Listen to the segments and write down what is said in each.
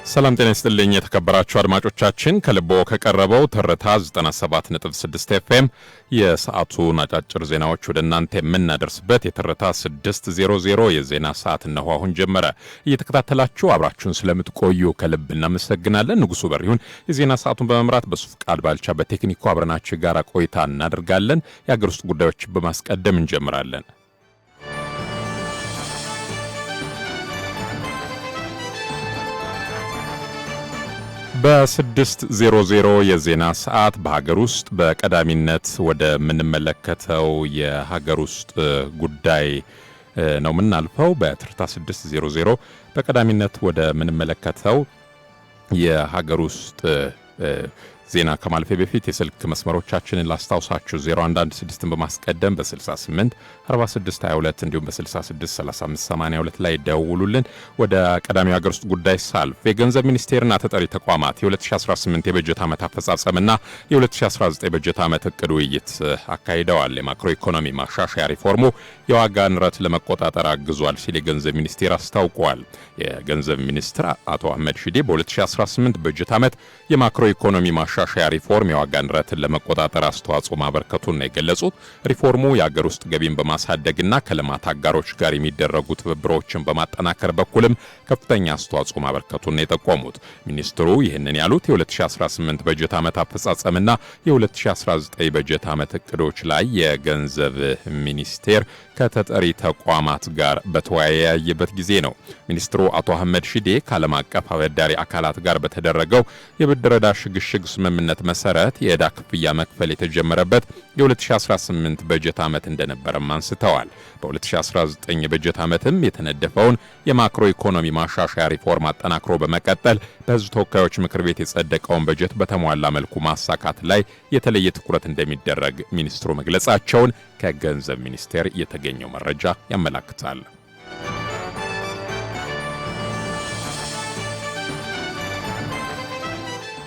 ሰላም ጤና ይስጥልኝ የተከበራችሁ አድማጮቻችን ከልቦ ከቀረበው ትርታ 97.6 ኤፍኤም የሰዓቱን አጫጭር ዜናዎች ወደ እናንተ የምናደርስበት የትርታ 600 የዜና ሰዓት እነሆ አሁን ጀመረ። እየተከታተላችሁ አብራችሁን ስለምትቆዩ ከልብ እናመሰግናለን። ንጉሱ በሪሁን የዜና ሰዓቱን በመምራት በሱፍ ቃል ባልቻ በቴክኒኩ አብረናችሁ ጋር ቆይታ እናደርጋለን። የሀገር ውስጥ ጉዳዮች በማስቀደም እንጀምራለን። በ600 የዜና ሰዓት በሀገር ውስጥ በቀዳሚነት ወደ ምንመለከተው የሀገር ውስጥ ጉዳይ ነው የምናልፈው። በትርታ 600 በቀዳሚነት ወደ ምንመለከተው የሀገር ውስጥ ዜና ከማልፌ በፊት የስልክ መስመሮቻችንን ላስታውሳችሁ 0116ን በማስቀደም በ68 4622 እንዲሁም በ66 35 82 ላይ ደውሉልን። ወደ ቀዳሚው ሀገር ውስጥ ጉዳይ ሳልፍ የገንዘብ ሚኒስቴርና ተጠሪ ተቋማት የ2018 የበጀት ዓመት አፈጻጸምና የ2019 የበጀት ዓመት እቅድ ውይይት አካሂደዋል። የማክሮ ኢኮኖሚ ማሻሻያ ሪፎርሙ የዋጋ ንረት ለመቆጣጠር አግዟል ሲል የገንዘብ ሚኒስቴር አስታውቋል። የገንዘብ ሚኒስትር አቶ አህመድ ሺዴ በ2018 በጀት ዓመት የማክሮ ኢኮኖሚ ማሻሻያ ሪፎርም የዋጋ ንረትን ለመቆጣጠር አስተዋጽኦ ማበርከቱን ነው የገለጹት። ሪፎርሙ የሀገር ውስጥ ገቢን በማሳደግና ከልማት አጋሮች ጋር የሚደረጉ ትብብሮችን በማጠናከር በኩልም ከፍተኛ አስተዋጽኦ ማበርከቱን ነው የጠቆሙት። ሚኒስትሩ ይህንን ያሉት የ2018 በጀት ዓመት አፈጻጸምና የ2019 በጀት ዓመት እቅዶች ላይ የገንዘብ ሚኒስቴር ከተጠሪ ተቋማት ጋር በተወያየበት ጊዜ ነው። ሚኒስትሩ አቶ አህመድ ሺዴ ከዓለም አቀፍ አበዳሪ አካላት ጋር በተደረገው የብድር ዕዳ ሽግሽግ ስምምነት መሰረት የዕዳ ክፍያ መክፈል የተጀመረበት የ2018 በጀት ዓመት እንደነበረም አንስተዋል። በ2019 በጀት ዓመትም የተነደፈውን የማክሮ ኢኮኖሚ ማሻሻያ ሪፎርም አጠናክሮ በመቀጠል በሕዝብ ተወካዮች ምክር ቤት የጸደቀውን በጀት በተሟላ መልኩ ማሳካት ላይ የተለየ ትኩረት እንደሚደረግ ሚኒስትሩ መግለጻቸውን ከገንዘብ ሚኒስቴር የተገኘው መረጃ ያመላክታል።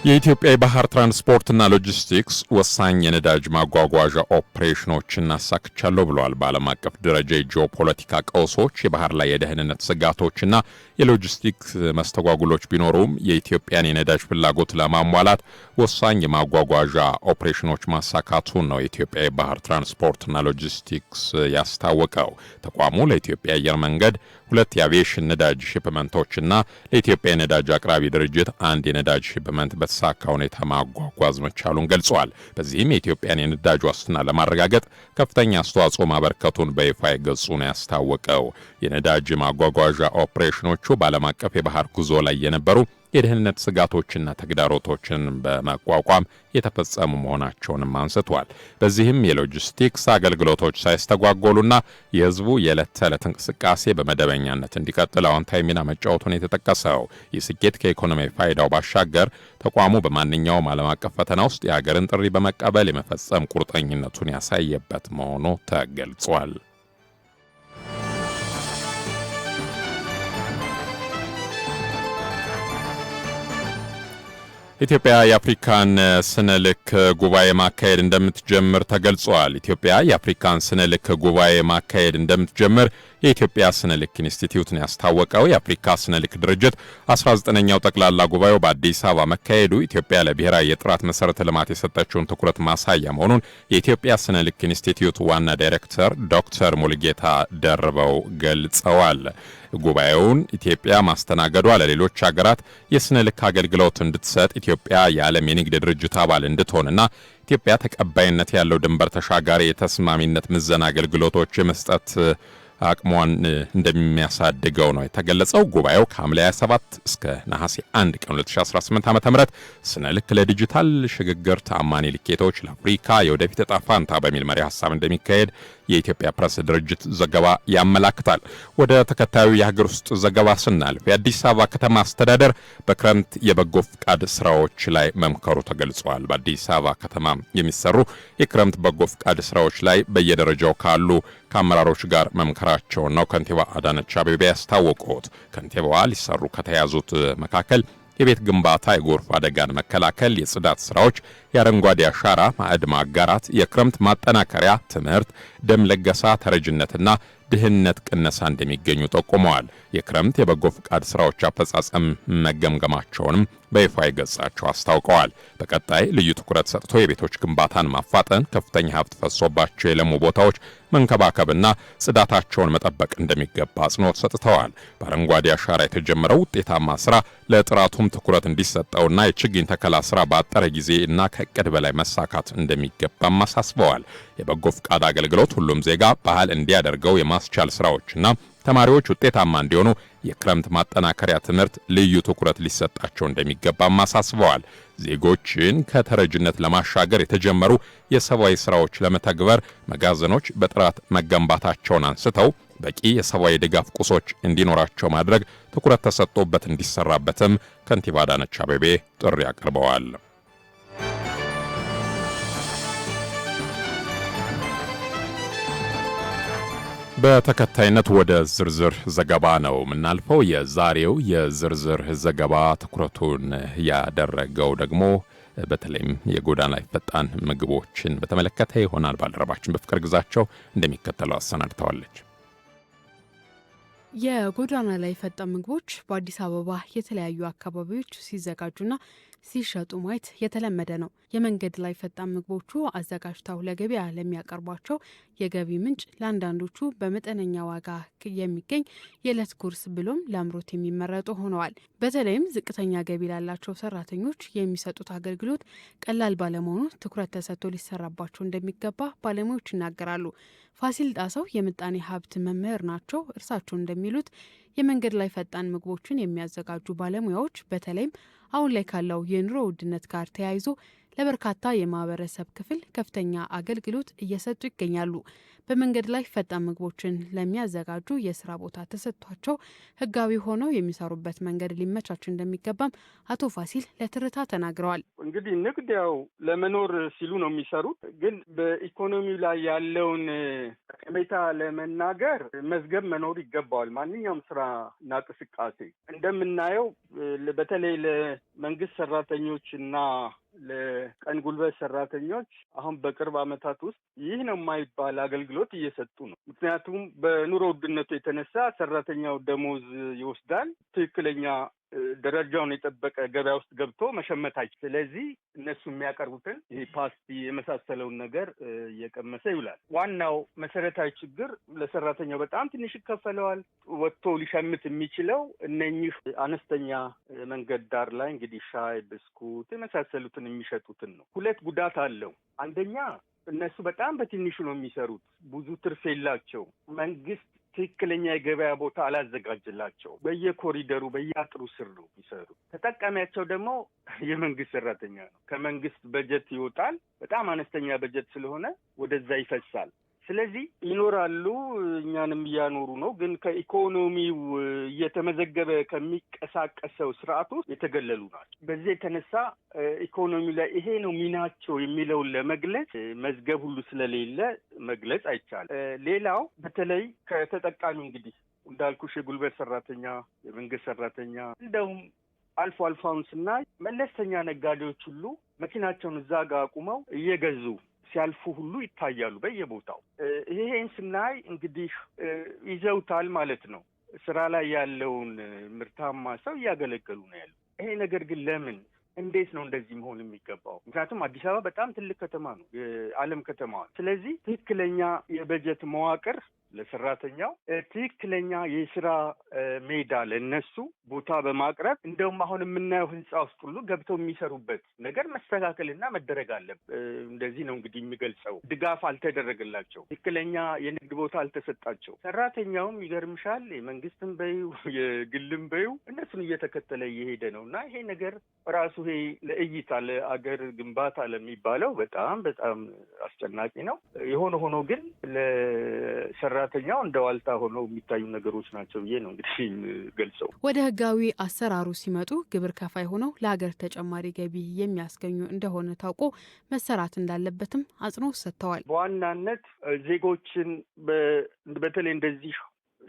የኢትዮጵያ የባህር ትራንስፖርትና ሎጂስቲክስ ወሳኝ የነዳጅ ማጓጓዣ ኦፕሬሽኖችን አሳክቻለሁ ብለዋል። በዓለም አቀፍ ደረጃ የጂኦፖለቲካ ቀውሶች፣ የባህር ላይ የደህንነት ስጋቶችና የሎጂስቲክስ መስተጓጉሎች ቢኖሩም የኢትዮጵያን የነዳጅ ፍላጎት ለማሟላት ወሳኝ የማጓጓዣ ኦፕሬሽኖች ማሳካቱን ነው የኢትዮጵያ የባህር ትራንስፖርትና ሎጂስቲክስ ያስታወቀው። ተቋሙ ለኢትዮጵያ አየር መንገድ 2 የአቪዬሽን ነዳጅ ሺፕመንቶችና ለኢትዮጵያ የነዳጅ አቅራቢ ድርጅት 1 የነዳጅ ሺፕመንት በተሳካ ሁኔታ ማጓጓዝ መቻሉን ገልጿል። በዚህም የኢትዮጵያን የነዳጅ ዋስትና ለማረጋገጥ ከፍተኛ አስተዋጽኦ ማበርከቱን በይፋ ገጹ ነው ያስታወቀው። የነዳጅ ማጓጓዣ ኦፕሬሽኖቹ በዓለም አቀፍ የባህር ጉዞ ላይ የነበሩ የደህንነት ስጋቶችና ተግዳሮቶችን በመቋቋም የተፈጸሙ መሆናቸውንም አንስቷል። በዚህም የሎጂስቲክስ አገልግሎቶች ሳይስተጓጎሉና የሕዝቡ የዕለት ተዕለት እንቅስቃሴ በመደበኛነት እንዲቀጥል አዎንታዊ ሚና መጫወቱን የተጠቀሰው ይህ ስኬት ከኢኮኖሚያዊ ፋይዳው ባሻገር ተቋሙ በማንኛውም ዓለም አቀፍ ፈተና ውስጥ የሀገርን ጥሪ በመቀበል የመፈጸም ቁርጠኝነቱን ያሳየበት መሆኑ ተገልጿል። ኢትዮጵያ የአፍሪካን ስነ ልክ ጉባኤ ማካሄድ እንደምትጀምር ተገልጿል። ኢትዮጵያ የአፍሪካን ስነ ልክ ጉባኤ ማካሄድ እንደምትጀምር የኢትዮጵያ ስነ ልክ ኢንስቲትዩት ነው ያስታወቀው። የአፍሪካ ስነ ልክ ድርጅት 19ኛው ጠቅላላ ጉባኤው በአዲስ አበባ መካሄዱ ኢትዮጵያ ለብሔራዊ የጥራት መሰረተ ልማት የሰጠችውን ትኩረት ማሳያ መሆኑን የኢትዮጵያ ስነ ልክ ኢንስቲትዩት ዋና ዳይሬክተር ዶክተር ሙልጌታ ደርበው ገልጸዋል። ጉባኤውን ኢትዮጵያ ማስተናገዷ ለሌሎች ሀገራት የስነ ልክ አገልግሎት እንድትሰጥ ኢትዮጵያ የዓለም የንግድ ድርጅት አባል እንድትሆንና ኢትዮጵያ ተቀባይነት ያለው ድንበር ተሻጋሪ የተስማሚነት ምዘና አገልግሎቶች የመስጠት አቅሟን እንደሚያሳድገው ነው የተገለጸው። ጉባኤው ከሐምሌ 27 እስከ ነሐሴ 1 ቀን 2018 ዓ.ም ስነ ልክ ለዲጂታል ሽግግር ተአማኒ ልኬቶች ለአፍሪካ የወደፊት ዕጣ ፈንታ በሚል መሪ ሐሳብ እንደሚካሄድ የኢትዮጵያ ፕሬስ ድርጅት ዘገባ ያመላክታል። ወደ ተከታዩ የሀገር ውስጥ ዘገባ ስናልፍ የአዲስ አበባ ከተማ አስተዳደር በክረምት የበጎ ፍቃድ ስራዎች ላይ መምከሩ ተገልጿል። በአዲስ አበባ ከተማ የሚሰሩ የክረምት በጎ ፍቃድ ስራዎች ላይ በየደረጃው ካሉ ከአመራሮች ጋር መምከራቸውን ነው ከንቲባ አዳነች አቤቤ ያስታወቁት። ከንቲባዋ ሊሰሩ ከተያዙት መካከል የቤት ግንባታ፣ የጎርፍ አደጋን መከላከል፣ የጽዳት ስራዎች፣ የአረንጓዴ አሻራ ማዕድ ማጋራት፣ የክረምት ማጠናከሪያ ትምህርት፣ ደም ለገሳ፣ ተረጅነትና ድህነት ቅነሳ እንደሚገኙ ጠቁመዋል። የክረምት የበጎ ፍቃድ ስራዎች አፈጻጸም መገምገማቸውንም በይፋ ገጻቸው አስታውቀዋል። በቀጣይ ልዩ ትኩረት ሰጥቶ የቤቶች ግንባታን ማፋጠን፣ ከፍተኛ ሀብት ፈሶባቸው የለሙ ቦታዎች መንከባከብና ጽዳታቸውን መጠበቅ እንደሚገባ አጽንኦት ሰጥተዋል። በአረንጓዴ አሻራ የተጀመረው ውጤታማ ስራ ለጥራቱም ትኩረት እንዲሰጠውና የችግኝ ተከላ ስራ ባጠረ ጊዜ እና ከእቅድ በላይ መሳካት እንደሚገባም አሳስበዋል። የበጎ ፍቃድ አገልግሎት ሁሉም ዜጋ ባህል እንዲያደርገው የማስቻል ስራዎችና ተማሪዎች ውጤታማ እንዲሆኑ የክረምት ማጠናከሪያ ትምህርት ልዩ ትኩረት ሊሰጣቸው እንደሚገባም አሳስበዋል። ዜጎችን ከተረጅነት ለማሻገር የተጀመሩ የሰብአዊ ስራዎች ለመተግበር መጋዘኖች በጥራት መገንባታቸውን አንስተው በቂ የሰብአዊ ድጋፍ ቁሶች እንዲኖራቸው ማድረግ ትኩረት ተሰጥቶበት እንዲሰራበትም ከንቲባ አዳነች አቤቤ ጥሪ አቅርበዋል። በተከታይነት ወደ ዝርዝር ዘገባ ነው የምናልፈው። የዛሬው የዝርዝር ዘገባ ትኩረቱን ያደረገው ደግሞ በተለይም የጎዳና ላይ ፈጣን ምግቦችን በተመለከተ ይሆናል። ባልደረባችን በፍቅር ግዛቸው እንደሚከተለው አሰናድተዋለች። የጎዳና ላይ ፈጣን ምግቦች በአዲስ አበባ የተለያዩ አካባቢዎች ሲዘጋጁና ሲሸጡ ማየት የተለመደ ነው። የመንገድ ላይ ፈጣን ምግቦቹ አዘጋጅተው ለገበያ ለሚያቀርቧቸው የገቢ ምንጭ፣ ለአንዳንዶቹ በመጠነኛ ዋጋ የሚገኝ የዕለት ጉርስ ብሎም ለአምሮት የሚመረጡ ሆነዋል። በተለይም ዝቅተኛ ገቢ ላላቸው ሰራተኞች የሚሰጡት አገልግሎት ቀላል ባለመሆኑ ትኩረት ተሰጥቶ ሊሰራባቸው እንደሚገባ ባለሙያዎች ይናገራሉ። ፋሲል ጣሰው የምጣኔ ሀብት መምህር ናቸው። እርሳቸው እንደሚሉት የመንገድ ላይ ፈጣን ምግቦችን የሚያዘጋጁ ባለሙያዎች በተለይም አሁን ላይ ካለው የኑሮ ውድነት ጋር ተያይዞ ለበርካታ የማህበረሰብ ክፍል ከፍተኛ አገልግሎት እየሰጡ ይገኛሉ። በመንገድ ላይ ፈጣን ምግቦችን ለሚያዘጋጁ የስራ ቦታ ተሰጥቷቸው ህጋዊ ሆነው የሚሰሩበት መንገድ ሊመቻች እንደሚገባም አቶ ፋሲል ለትርታ ተናግረዋል። እንግዲህ ንግድ ያው ለመኖር ሲሉ ነው የሚሰሩት። ግን በኢኮኖሚው ላይ ያለውን ጠቀሜታ ለመናገር መዝገብ መኖር ይገባዋል። ማንኛውም ስራ እና እንቅስቃሴ እንደምናየው በተለይ ለመንግስት ሰራተኞች እና ለቀን ጉልበት ሰራተኞች አሁን በቅርብ ዓመታት ውስጥ ይህ ነው የማይባል አገልግሎት እየሰጡ ነው። ምክንያቱም በኑሮ ውድነቱ የተነሳ ሰራተኛው ደሞዝ ይወስዳል። ትክክለኛ ደረጃውን የጠበቀ ገበያ ውስጥ ገብቶ መሸመት አይችልም። ስለዚህ እነሱ የሚያቀርቡትን ይሄ ፓስቲ የመሳሰለውን ነገር እየቀመሰ ይውላል። ዋናው መሰረታዊ ችግር ለሰራተኛው በጣም ትንሽ ይከፈለዋል። ወጥቶ ሊሸምት የሚችለው እነኚህ አነስተኛ መንገድ ዳር ላይ እንግዲህ ሻይ፣ ብስኩት የመሳሰሉትን የሚሸጡትን ነው። ሁለት ጉዳት አለው። አንደኛ እነሱ በጣም በትንሹ ነው የሚሰሩት። ብዙ ትርፍ የላቸው። መንግስት ትክክለኛ የገበያ ቦታ አላዘጋጅላቸው። በየኮሪደሩ በየአጥሩ ስር ነው የሚሰሩ። ተጠቃሚያቸው ደግሞ የመንግስት ሰራተኛ ነው። ከመንግስት በጀት ይወጣል። በጣም አነስተኛ በጀት ስለሆነ ወደዛ ይፈሳል። ስለዚህ ይኖራሉ፣ እኛንም እያኖሩ ነው። ግን ከኢኮኖሚው እየተመዘገበ ከሚቀሳቀሰው ስርዓት ውስጥ የተገለሉ ናቸው። በዚህ የተነሳ ኢኮኖሚ ላይ ይሄ ነው ሚናቸው የሚለውን ለመግለጽ መዝገብ ሁሉ ስለሌለ መግለጽ አይቻልም። ሌላው በተለይ ከተጠቃሚ እንግዲህ እንዳልኩሽ የጉልበት ሰራተኛ፣ የመንግስት ሰራተኛ እንደውም አልፎ አልፎውን ስናይ መለስተኛ ነጋዴዎች ሁሉ መኪናቸውን እዛ ጋር አቁመው እየገዙ ሲያልፉ ሁሉ ይታያሉ በየቦታው። ይሄን ስናይ እንግዲህ ይዘውታል ማለት ነው። ስራ ላይ ያለውን ምርታማ ሰው እያገለገሉ ነው ያሉ። ይሄ ነገር ግን ለምን እንዴት ነው እንደዚህ መሆን የሚገባው? ምክንያቱም አዲስ አበባ በጣም ትልቅ ከተማ ነው፣ የዓለም ከተማ። ስለዚህ ትክክለኛ የበጀት መዋቅር ለሰራተኛው፣ ትክክለኛ የስራ ሜዳ ለነሱ ቦታ በማቅረብ እንደውም አሁን የምናየው ህንጻ ውስጥ ሁሉ ገብተው የሚሰሩበት ነገር መስተካከልና መደረግ አለበት። እንደዚህ ነው እንግዲህ የሚገልጸው። ድጋፍ አልተደረገላቸው፣ ትክክለኛ የንግድ ቦታ አልተሰጣቸው። ሰራተኛውም ይገርምሻል፣ የመንግስትም በይው የግልም በይው እነሱን እየተከተለ እየሄደ ነው እና ይሄ ነገር ራሱ ይሄ ለእይታ ለአገር ግንባታ ለሚባለው በጣም በጣም አስጨናቂ ነው። የሆነ ሆኖ ግን ለሰራተኛው እንደ ዋልታ ሆነው የሚታዩ ነገሮች ናቸው ብዬ ነው እንግዲህ ገልጸው። ወደ ህጋዊ አሰራሩ ሲመጡ ግብር ከፋይ ሆነው ለሀገር ተጨማሪ ገቢ የሚያስገኙ እንደሆነ ታውቆ መሰራት እንዳለበትም አጽንኦት ሰጥተዋል። በዋናነት ዜጎችን በተለይ እንደዚህ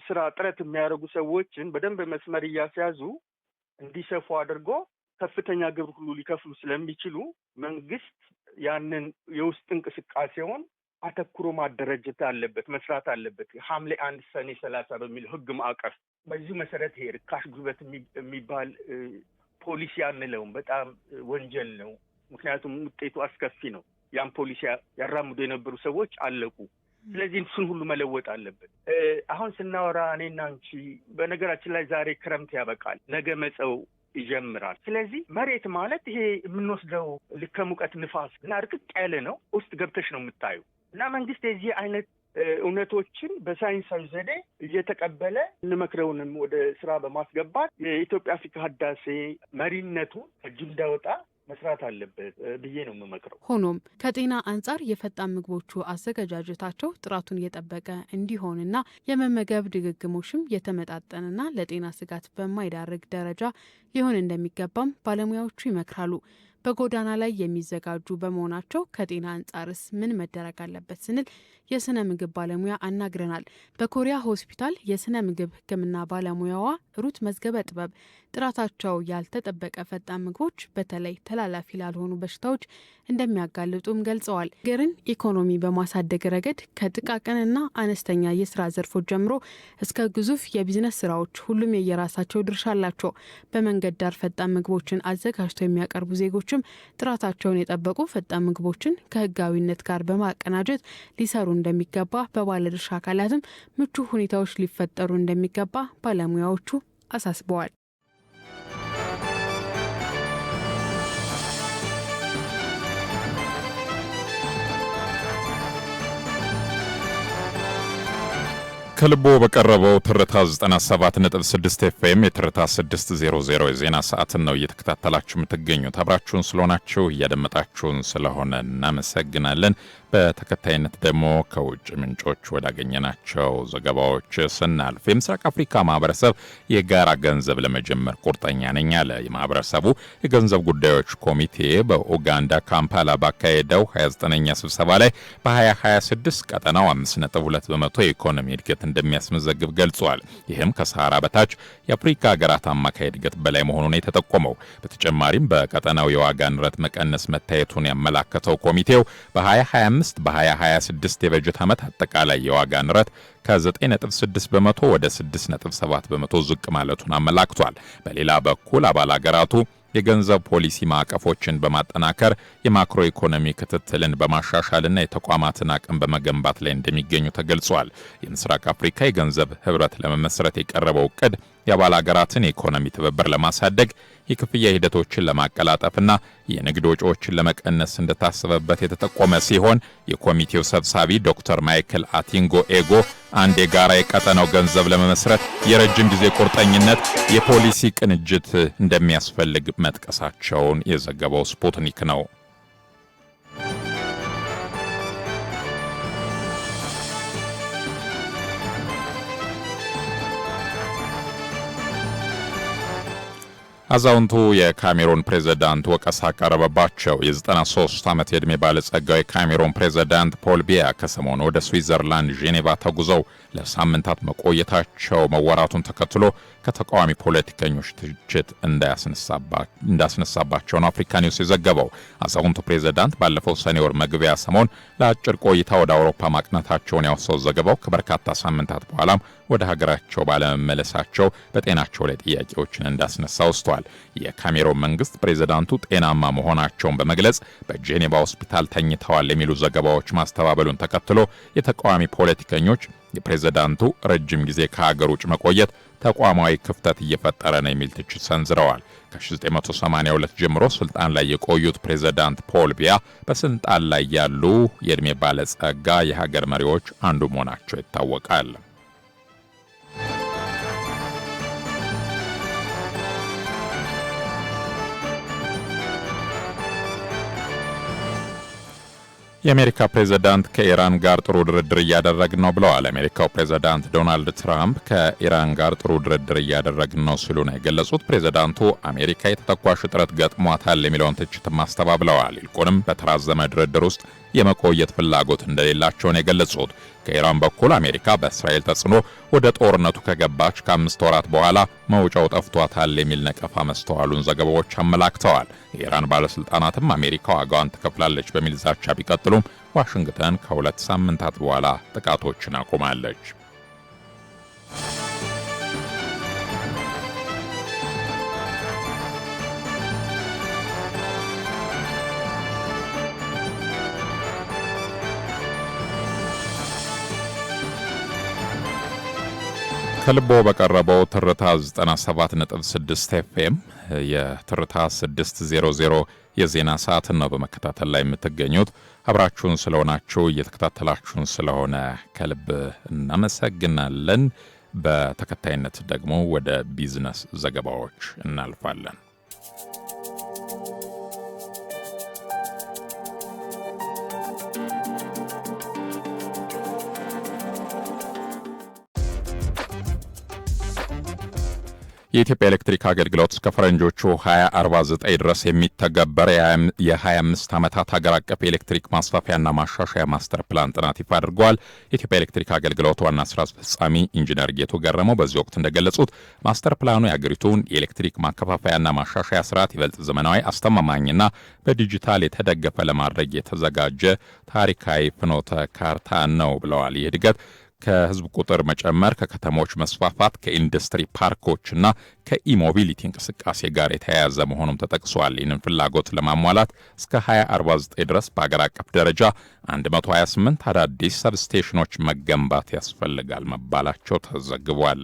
ስራ ጥረት የሚያደርጉ ሰዎችን በደንብ መስመር እያስያዙ እንዲሰፉ አድርጎ ከፍተኛ ግብር ሁሉ ሊከፍሉ ስለሚችሉ መንግስት ያንን የውስጥ እንቅስቃሴውን አተኩሮ ማደረጀት አለበት፣ መስራት አለበት። ሐምሌ 1 ሰኔ 30 በሚለው ህግ ማዕቀፍ በዚህ መሰረት ይሄ ርካሽ ጉልበት የሚባል ፖሊሲ አንለውም። በጣም ወንጀል ነው። ምክንያቱም ውጤቱ አስከፊ ነው። ያን ፖሊሲ ያራምዱ የነበሩ ሰዎች አለቁ። ስለዚህ እሱን ሁሉ መለወጥ አለበት። አሁን ስናወራ እኔና አንቺ በነገራችን ላይ ዛሬ ክረምት ያበቃል፣ ነገ መጸው ይጀምራል። ስለዚህ መሬት ማለት ይሄ የምንወስደው ልከ ሙቀት ንፋስ እና እርቅቅ ያለ ነው። ውስጥ ገብተሽ ነው የምታዩ እና መንግስት የዚህ አይነት እውነቶችን በሳይንሳዊ ዘዴ እየተቀበለ እንመክረውንም ወደ ስራ በማስገባት የኢትዮጵያ አፍሪካ ህዳሴ መሪነቱ እጅ እንዳወጣ መስራት አለበት ብዬ ነው የምመክረው። ሆኖም ከጤና አንጻር የፈጣን ምግቦቹ አዘገጃጀታቸው ጥራቱን የጠበቀ እንዲሆንና የመመገብ ድግግሞሽም የተመጣጠንና ለጤና ስጋት በማይዳርግ ደረጃ ሊሆን እንደሚገባም ባለሙያዎቹ ይመክራሉ። በጎዳና ላይ የሚዘጋጁ በመሆናቸው ከጤና አንጻርስ ምን መደረግ አለበት ስንል የስነ ምግብ ባለሙያ አናግረናል። በኮሪያ ሆስፒታል የስነ ምግብ ሕክምና ባለሙያዋ ሩት መዝገበ ጥበብ ጥራታቸው ያልተጠበቀ ፈጣን ምግቦች በተለይ ተላላፊ ላልሆኑ በሽታዎች እንደሚያጋልጡም ገልጸዋል። ሀገርን ኢኮኖሚ በማሳደግ ረገድ ከጥቃቅንና አነስተኛ የስራ ዘርፎች ጀምሮ እስከ ግዙፍ የቢዝነስ ስራዎች ሁሉም የየራሳቸው ድርሻ አላቸው። በመንገድ ዳር ፈጣን ምግቦችን አዘጋጅተው የሚያቀርቡ ዜጎችም ጥራታቸውን የጠበቁ ፈጣን ምግቦችን ከህጋዊነት ጋር በማቀናጀት ሊሰሩ እንደሚገባ፣ በባለድርሻ አካላትም ምቹ ሁኔታዎች ሊፈጠሩ እንደሚገባ ባለሙያዎቹ አሳስበዋል። ከልቦ በቀረበው ትርታ 97.6 ኤፍኤም የትርታ 600 የዜና ሰዓትን ነው እየተከታተላችሁ የምትገኙት። አብራችሁን ስለሆናችሁ እያደመጣችሁን ስለሆነ እናመሰግናለን። በተከታይነት ደግሞ ከውጭ ምንጮች ወዳገኘናቸው ዘገባዎች ስናልፍ የምስራቅ አፍሪካ ማህበረሰብ የጋራ ገንዘብ ለመጀመር ቁርጠኛ ነኝ አለ። የማህበረሰቡ የገንዘብ ጉዳዮች ኮሚቴ በኡጋንዳ ካምፓላ ባካሄደው 29ኛ ስብሰባ ላይ በ2026 ቀጠናው 5.2 በመቶ የኢኮኖሚ እድገት እንደሚያስመዘግብ ገልጿል። ይህም ከሰሃራ በታች የአፍሪካ ሀገራት አማካይ እድገት በላይ መሆኑን የተጠቆመው። በተጨማሪም በቀጠናው የዋጋ ንረት መቀነስ መታየቱን ያመላከተው ኮሚቴው በ2025 በ2026 የበጀት ዓመት አጠቃላይ የዋጋ ንረት ከ9.6 በመቶ ወደ 6.7 በመቶ ዝቅ ማለቱን አመላክቷል። በሌላ በኩል አባል ሀገራቱ የገንዘብ ፖሊሲ ማዕቀፎችን በማጠናከር የማክሮ ኢኮኖሚ ክትትልን በማሻሻልና የተቋማትን አቅም በመገንባት ላይ እንደሚገኙ ተገልጿል። የምስራቅ አፍሪካ የገንዘብ ህብረት ለመመስረት የቀረበው እቅድ የአባል ሀገራትን የኢኮኖሚ ትብብር ለማሳደግ የክፍያ ሂደቶችን ለማቀላጠፍና የንግድ ወጪዎችን ለመቀነስ እንደታሰበበት የተጠቆመ ሲሆን የኮሚቴው ሰብሳቢ ዶክተር ማይክል አቲንጎ ኤጎ አንድ የጋራ የቀጠናው ገንዘብ ለመመስረት የረጅም ጊዜ ቁርጠኝነት፣ የፖሊሲ ቅንጅት እንደሚያስፈልግ መጥቀሳቸውን የዘገበው ስፑትኒክ ነው። አዛውንቱ የካሜሮን ፕሬዝዳንት ወቀሳ ቀረበባቸው። የ93 ዓመት የዕድሜ ባለጸጋው የካሜሮን ፕሬዝዳንት ፖል ቢያ ከሰሞኑ ወደ ስዊዘርላንድ ጄኔቫ ተጉዘው ለሳምንታት መቆየታቸው መወራቱን ተከትሎ ከተቃዋሚ ፖለቲከኞች ትችት እንዳስነሳባቸው ነው አፍሪካ ኒውስ የዘገበው። አዛውንቱ ፕሬዝዳንት ባለፈው ሰኔ ወር መግቢያ ሰሞን ለአጭር ቆይታ ወደ አውሮፓ ማቅናታቸውን ያወሳው ዘገባው ከበርካታ ሳምንታት በኋላም ወደ ሀገራቸው ባለመመለሳቸው በጤናቸው ላይ ጥያቄዎችን እንዳስነሳ ወስቷል። የካሜሮን መንግስት ፕሬዝዳንቱ ጤናማ መሆናቸውን በመግለጽ በጄኔቫ ሆስፒታል ተኝተዋል የሚሉ ዘገባዎች ማስተባበሉን ተከትሎ የተቃዋሚ ፖለቲከኞች የፕሬዝዳንቱ ረጅም ጊዜ ከሀገር ውጭ መቆየት ተቋማዊ ክፍተት እየፈጠረ ነው የሚል ትችት ሰንዝረዋል። ከ1982 ጀምሮ ስልጣን ላይ የቆዩት ፕሬዝዳንት ፖል ቢያ በስልጣን ላይ ያሉ የዕድሜ ባለጸጋ የሀገር መሪዎች አንዱ መሆናቸው ይታወቃል። የአሜሪካ ፕሬዝዳንት ከኢራን ጋር ጥሩ ድርድር እያደረግን ነው ብለዋል። የአሜሪካው ፕሬዝዳንት ዶናልድ ትራምፕ ከኢራን ጋር ጥሩ ድርድር እያደረግን ነው ሲሉ ነው የገለጹት። ፕሬዝዳንቱ አሜሪካ የተተኳሽ እጥረት ገጥሟታል የሚለውን ትችትም አስተባብለዋል። ይልቁንም በተራዘመ ድርድር ውስጥ የመቆየት ፍላጎት እንደሌላቸው ነው የገለጹት። ከኢራን በኩል አሜሪካ በእስራኤል ተጽዕኖ ወደ ጦርነቱ ከገባች ከ5 ወራት በኋላ መውጫው ጠፍቷታል የሚል ነቀፋ መስተዋሉን ዘገባዎች አመላክተዋል። የኢራን ባለስልጣናትም አሜሪካ ዋጋዋን ትከፍላለች በሚል ዛቻ ቢቀጥሉም ዋሽንግተን ከ2 ሳምንታት በኋላ ጥቃቶችን አቁማለች። ከልቦ በቀረበው ትርታ 97.6 FM የትርታ 600 የዜና ሰዓትን ነው በመከታተል ላይ የምትገኙት። አብራችሁን ስለሆናችሁ እየተከታተላችሁን ስለሆነ ከልብ እናመሰግናለን። በተከታይነት ደግሞ ወደ ቢዝነስ ዘገባዎች እናልፋለን። የኢትዮጵያ ኤሌክትሪክ አገልግሎት እስከ ፈረንጆቹ 2049 ድረስ የሚተገበር የ25 ዓመታት ሀገር አቀፍ የኤሌክትሪክ ማስፋፊያና ማሻሻያ ማስተር ፕላን ጥናት ይፋ አድርጓል። የኢትዮጵያ ኤሌክትሪክ አገልግሎት ዋና ስራ አስፈጻሚ ኢንጂነር ጌቱ ገረመው በዚህ ወቅት እንደገለጹት ማስተር ፕላኑ የአገሪቱን የኤሌክትሪክ ማከፋፈያና ማሻሻያ ስርዓት ይበልጥ ዘመናዊ፣ አስተማማኝና በዲጂታል የተደገፈ ለማድረግ የተዘጋጀ ታሪካዊ ፍኖተ ካርታ ነው ብለዋል። ይህ እድገት ከህዝብ ቁጥር መጨመር፣ ከከተሞች መስፋፋት፣ ከኢንዱስትሪ ፓርኮችና ከኢሞቢሊቲ እንቅስቃሴ ጋር የተያያዘ መሆኑም ተጠቅሷል። ይህንን ፍላጎት ለማሟላት እስከ 2049 ድረስ በአገር አቀፍ ደረጃ 128 አዳዲስ ሰብስቴሽኖች መገንባት ያስፈልጋል መባላቸው ተዘግቧል።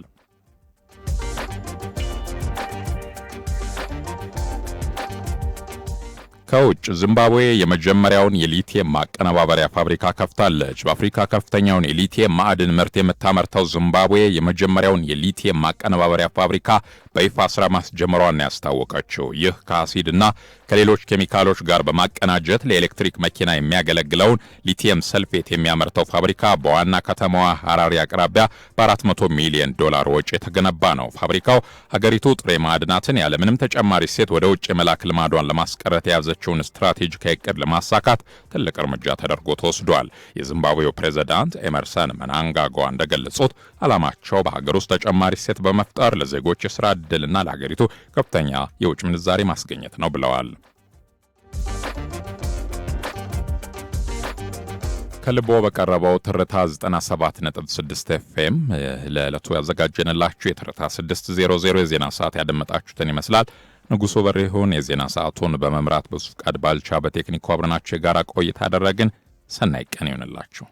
ከውጭ ዚምባብዌ የመጀመሪያውን የሊቲየም ማቀነባበሪያ ፋብሪካ ከፍታለች። በአፍሪካ ከፍተኛውን የሊቲየም ማዕድን ምርት የምታመርተው ዚምባብዌ የመጀመሪያውን የሊቲየም ማቀነባበሪያ ፋብሪካ በይፋ ስራ ማስጀመሯን ያስታወቀችው ይህ ከአሲድና ከሌሎች ኬሚካሎች ጋር በማቀናጀት ለኤሌክትሪክ መኪና የሚያገለግለውን ሊቲየም ሰልፌት የሚያመርተው ፋብሪካ በዋና ከተማዋ ሐራሪ አቅራቢያ በ400 ሚሊዮን ዶላር ወጪ የተገነባ ነው። ፋብሪካው ሀገሪቱ ጥሬ ማዕድናትን ያለምንም ተጨማሪ እሴት ወደ ውጭ የመላክ ልማዷን ለማስቀረት የያዘችውን ስትራቴጂካዊ ዕቅድ ለማሳካት ትልቅ እርምጃ ተደርጎ ተወስዷል። የዚምባብዌው ፕሬዝዳንት ኤመርሰን መናንጋጓ እንደገለጹት ዓላማቸው በሀገር ውስጥ ተጨማሪ እሴት በመፍጠር ለዜጎች የስራ ዕድልና ለሀገሪቱ ከፍተኛ የውጭ ምንዛሬ ማስገኘት ነው ብለዋል። ከልቦ በቀረበው ትርታ 97.6 FM ለዕለቱ ያዘጋጀንላችሁ የትርታ 600 የዜና ሰዓት ያደመጣችሁትን ይመስላል። ንጉሱ በሪሁን የዜና ሰዓቱን በመምራት በፍቃድ ባልቻ በቴክኒኩ አብረናችሁ የጋራ ቆይታ አደረግን። ሰናይ ቀን ይሁንላችሁ።